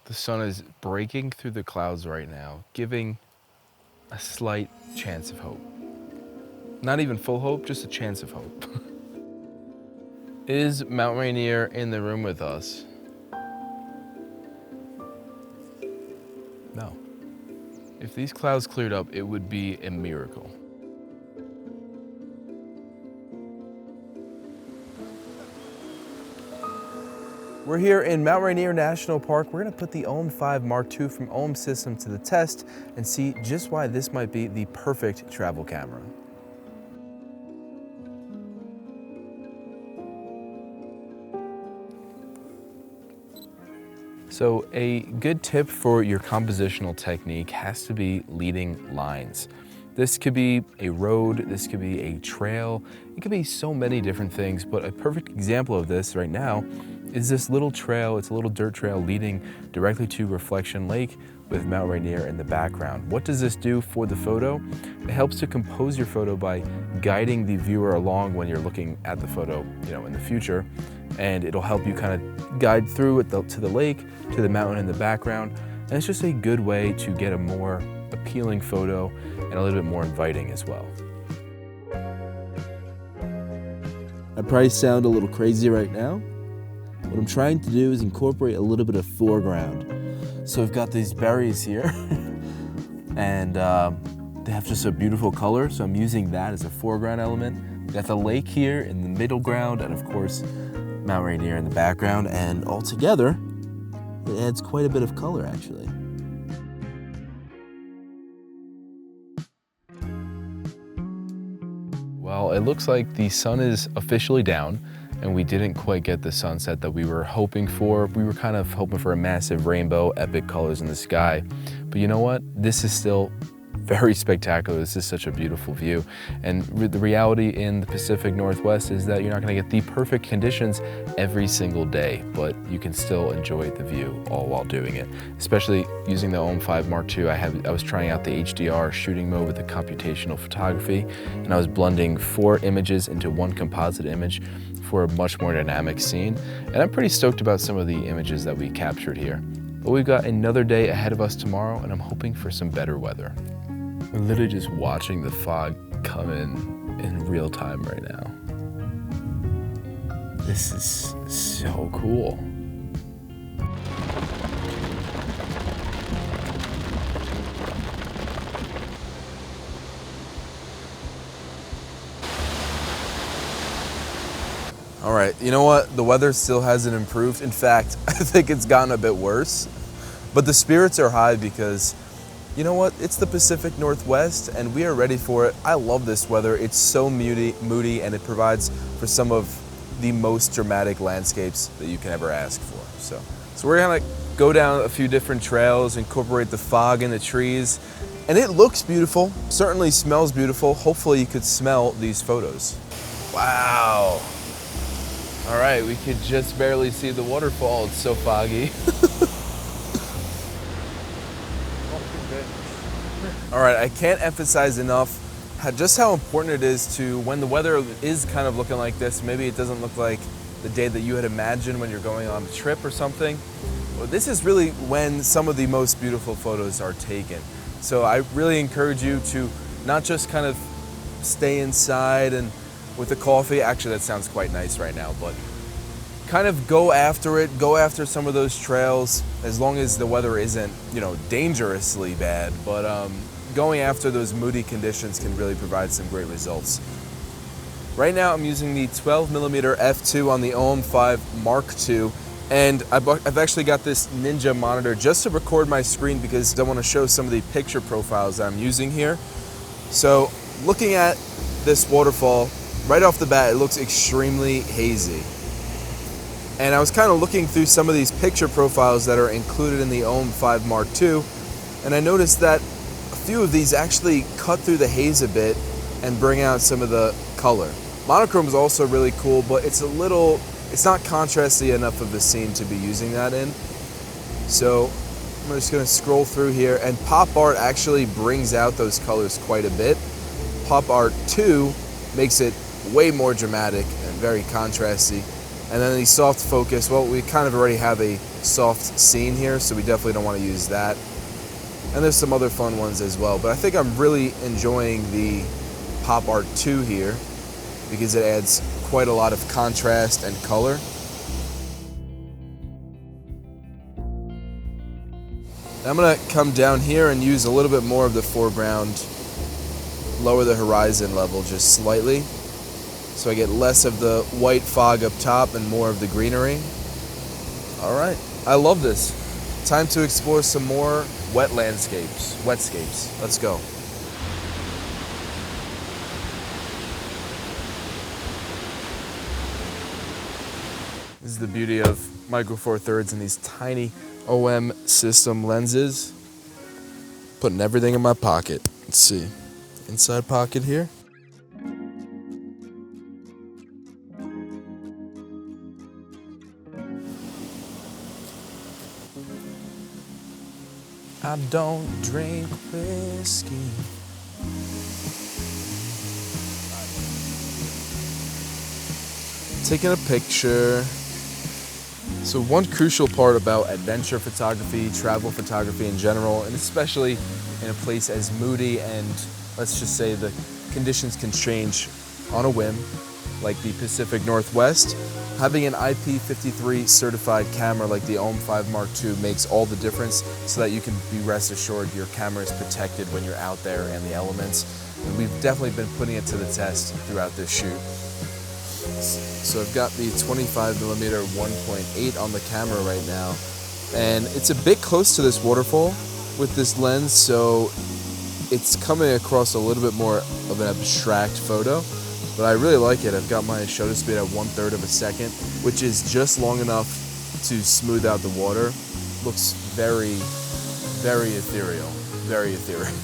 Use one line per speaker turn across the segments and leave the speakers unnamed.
The sun is breaking through the clouds right now, giving a slight chance of hope. Not even full hope, just a chance of hope. Is Mount Rainier in the room with us? No. If these clouds cleared up, it would be a miracle. We're here in Mount Rainier National Park. We're gonna put the OM 5 Mark II from OM System to the test and see just why this might be the perfect travel camera. So a good tip for your compositional technique has to be leading lines. This could be a road, this could be a trail, it could be so many different things, but a perfect example of this right now is this little trail. It's a little dirt trail leading directly to Reflection Lake with Mount Rainier in the background. What does this do for the photo? It helps to compose your photo by guiding the viewer along when you're looking at the photo, in the future. And it'll help you kind of guide through it to the lake, to the mountain in the background. And it's just a good way to get a more appealing photo and a little bit more inviting as well.
I probably sound a little crazy right now. What I'm trying to do is incorporate a little bit of foreground. So I've got these berries here and they have just a beautiful color. So I'm using that as a foreground element. We've got the lake here in the middle ground and of course, Mount Rainier in the background, and all together, it adds quite a bit of color actually.
Well, it looks like the sun is officially down and we didn't quite get the sunset that we were hoping for. We were kind of hoping for a massive rainbow, epic colors in the sky. But you know what? This is still very spectacular. This is such a beautiful view. And the reality in the Pacific Northwest is that you're not gonna get the perfect conditions every single day, but you can still enjoy the view all while doing it. Especially using the OM 5 Mark II, I was trying out the HDR shooting mode with the computational photography, and I was blending 4 images into one composite image for a much more dynamic scene. And I'm pretty stoked about some of the images that we captured here. But we've got another day ahead of us tomorrow, and I'm hoping for some better weather. We're literally just watching the fog come in real time right now. This is so cool. All right, you know what? The weather still hasn't improved. In fact, I think it's gotten a bit worse. But the spirits are high because you know what? It's the Pacific Northwest and we are ready for it. I love this weather. It's so moody and it provides for some of the most dramatic landscapes that you can ever ask for. So we're gonna go down a few different trails, incorporate the fog in the trees, and it looks beautiful, certainly smells beautiful. Hopefully you could smell these photos. Wow. All right, we could just barely see the waterfall. It's so foggy. All right, I can't emphasize enough just how important it is to, when the weather is kind of looking like this, maybe it doesn't look like the day that you had imagined when you're going on a trip or something. Well, this is really when some of the most beautiful photos are taken. So I really encourage you to not just kind of stay inside and with a coffee, actually that sounds quite nice right now, but kind of go after it, go after some of those trails as long as the weather isn't, dangerously bad, but going after those moody conditions can really provide some great results. Right now I'm using the 12mm f2 on the OM 5 Mark II, and I've actually got this Ninja monitor just to record my screen because I want to show some of the picture profiles that I'm using here. So looking at this waterfall, right off the bat it looks extremely hazy. And I was kind of looking through some of these picture profiles that are included in the OM 5 Mark II, and I noticed that a few of these actually cut through the haze a bit and bring out some of the color. Monochrome is also really cool, but it's not contrasty enough of the scene to be using that in. So I'm just gonna scroll through here, and Pop Art actually brings out those colors quite a bit. Pop Art 2 makes it way more dramatic and very contrasty. And then the soft focus, well, we kind of already have a soft scene here, so we definitely don't want to use that. And there's some other fun ones as well, but I think I'm really enjoying the Pop Art 2 here because it adds quite a lot of contrast and color. I'm gonna come down here and use a little bit more of the foreground, lower the horizon level just slightly, so I get less of the white fog up top and more of the greenery. All right, I love this. Time to explore some more wetscapes. Let's go. This is the beauty of Micro Four Thirds and these tiny OM system lenses. Putting everything in my pocket. Let's see, inside pocket here. I don't drink whiskey. Taking a picture. So one crucial part about adventure photography, travel photography in general, and especially in a place as moody and, let's just say, the conditions can change on a whim, like the Pacific Northwest, having an IP53 certified camera like the OM5 Mark II makes all the difference, so that you can be rest assured your camera is protected when you're out there in the elements. And we've definitely been putting it to the test throughout this shoot. So I've got the 25mm 1.8 on the camera right now, and it's a bit close to this waterfall with this lens, so it's coming across a little bit more of an abstract photo. But I really like it. I've got my shutter speed at 1/3 of a second, which is just long enough to smooth out the water. Looks very, very ethereal. Very ethereal.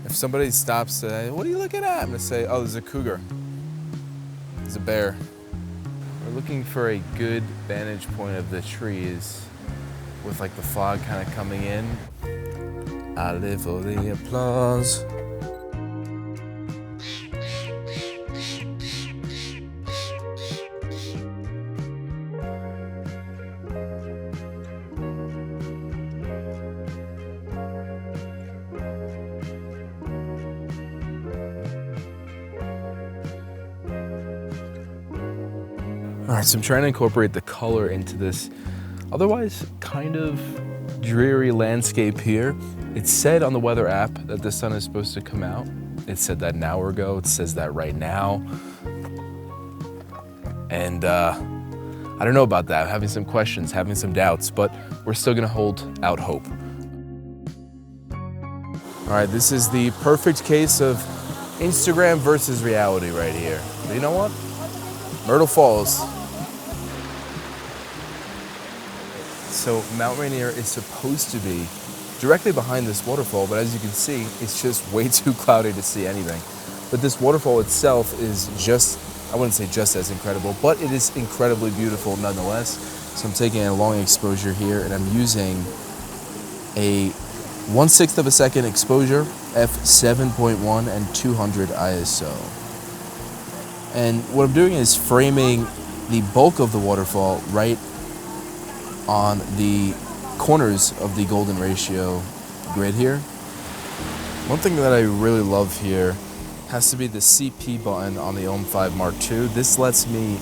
If somebody stops today, what are you looking at? I'm gonna say, oh, there's a cougar. There's a bear. We're looking for a good vantage point of the trees with like the fog kind of coming in. I live for the applause. All right, so I'm trying to incorporate the color into this otherwise kind of dreary landscape here. It said on the weather app that the sun is supposed to come out. It said that an hour ago. It says that right now. And I don't know about that. I'm having some questions, having some doubts, but we're still gonna hold out hope. All right, this is the perfect case of Instagram versus reality right here. But you know what? Myrtle Falls. So Mount Rainier is supposed to be directly behind this waterfall, but as you can see, it's just way too cloudy to see anything. But this waterfall itself is just, I wouldn't say just as incredible, but it is incredibly beautiful nonetheless. So I'm taking a long exposure here, and I'm using a 1/6 of a second exposure, f7.1 and 200 ISO. And what I'm doing is framing the bulk of the waterfall right on the corners of the golden ratio grid here. One thing that I really love here has to be the CP button on the OM5 Mark II. This lets me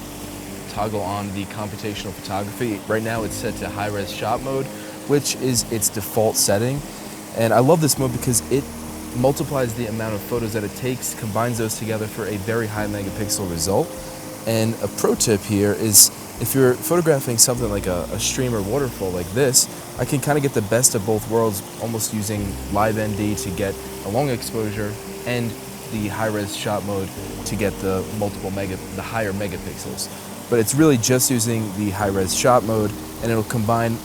toggle on the computational photography. Right now it's set to high-res shot mode, which is its default setting. And I love this mode because it multiplies the amount of photos that it takes, combines those together for a very high megapixel result. And a pro tip here is if you're photographing something like a stream or waterfall like this, I can kind of get the best of both worlds, almost using live ND to get a long exposure and the high-res shot mode to get the higher megapixels. But it's really just using the high-res shot mode, and it'll combine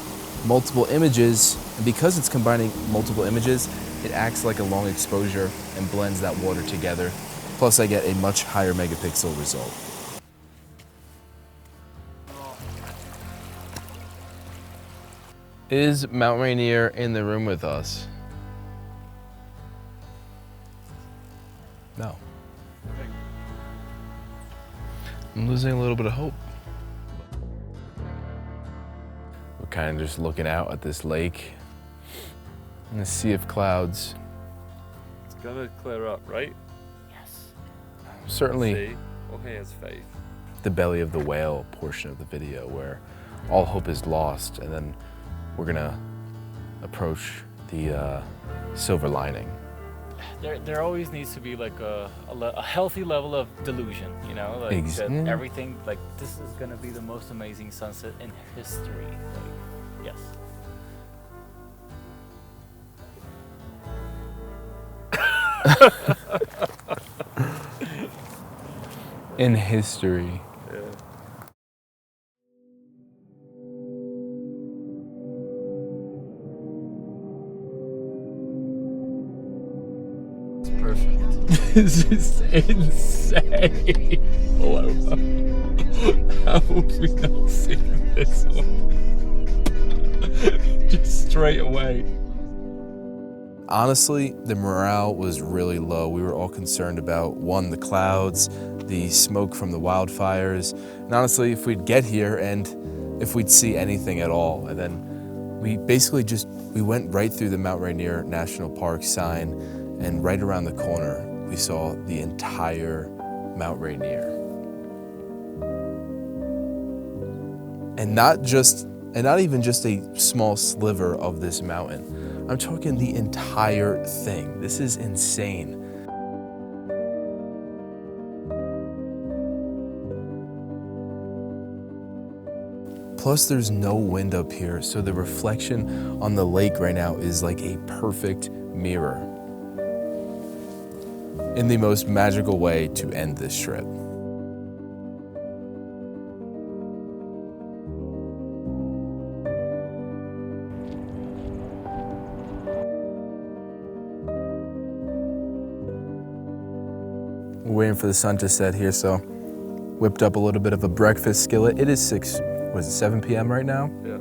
multiple images. And because it's combining multiple images, it acts like a long exposure and blends that water together. Plus I get a much higher megapixel result. Is Mount Rainier in the room with us? No. I'm losing a little bit of hope. We're kind of just looking out at this lake and a sea of clouds.
It's gonna clear up, right?
Yes.
Certainly
See? Well, here's faith.
the belly of the whale portion of the video where all hope is lost, and then we're gonna approach the silver lining.
There always needs to be like a healthy level of delusion, you know, like that everything, like this is gonna be the most amazing sunset in history. Like, yes.
In history.
Yeah.
It's perfect.
This is insane. How have we not seen this one? Just straight away. Honestly, the morale was really low. We were all concerned about, one, the clouds, the smoke from the wildfires, and honestly, if we'd get here and if we'd see anything at all. And then we basically we went right through the Mount Rainier National Park sign, and right around the corner, we saw the entire Mount Rainier. And not even just a small sliver of this mountain. I'm talking the entire thing. This is insane. Plus, there's no wind up here, so the reflection on the lake right now is like a perfect mirror. In the most magical way to end this trip. We're waiting for the sun to set here, so whipped up a little bit of a breakfast skillet. It is 7 p.m. right now?
Yeah.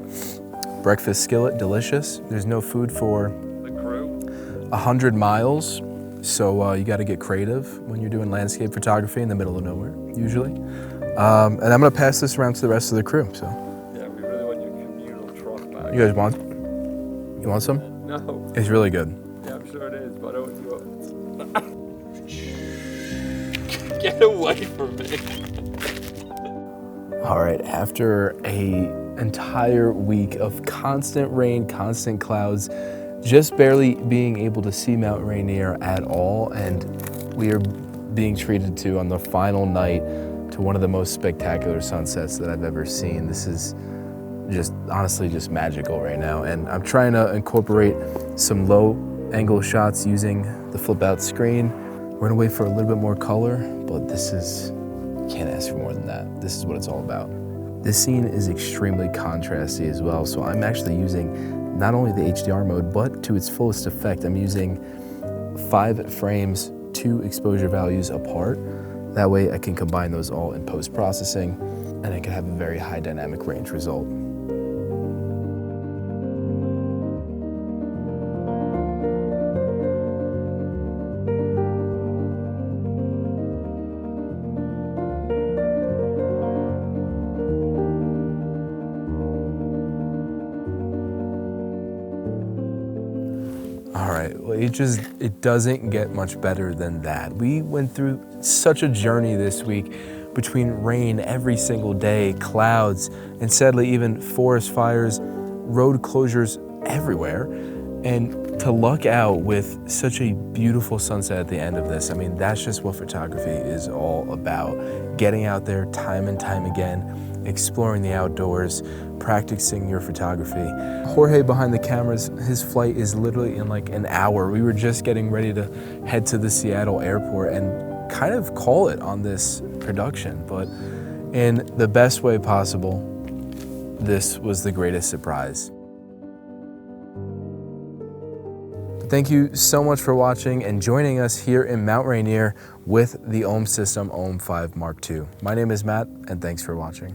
Breakfast skillet, delicious. There's no food for
The crew.
100 miles, so you gotta get creative when you're doing landscape photography in the middle of nowhere, usually. And I'm gonna pass this around to the rest of the crew, so.
Yeah, we really want your communal truck back.
You guys want? You want some?
No.
It's really good.
Yeah, I'm sure it is, but I don't want you. Get away from me.
All right, after an entire week of constant rain, constant clouds, just barely being able to see Mount Rainier at all, and we are being treated to, on the final night, to one of the most spectacular sunsets that I've ever seen. This is just, honestly, just magical right now. And I'm trying to incorporate some low angle shots using the flip out screen. We're gonna wait for a little bit more color, but this is, can't ask for more than that. This is what it's all about. This scene is extremely contrasty as well, so I'm actually using not only the HDR mode, but to its fullest effect. I'm using 5 frames, 2 exposure values apart. That way I can combine those all in post-processing, and I can have a very high dynamic range result. All right, well, it doesn't get much better than that. We went through such a journey this week between rain every single day, clouds, and sadly even forest fires, road closures everywhere. And to luck out with such a beautiful sunset at the end of this, I mean, that's just what photography is all about. Getting out there time and time again, exploring the outdoors, practicing your photography. Jorge behind the cameras, his flight is literally in like an hour. We were just getting ready to head to the Seattle airport and kind of call it on this production, but in the best way possible, this was the greatest surprise. Thank you so much for watching and joining us here in Mount Rainier with the OHM System OHM 5 Mark II. My name is Matt, and thanks for watching.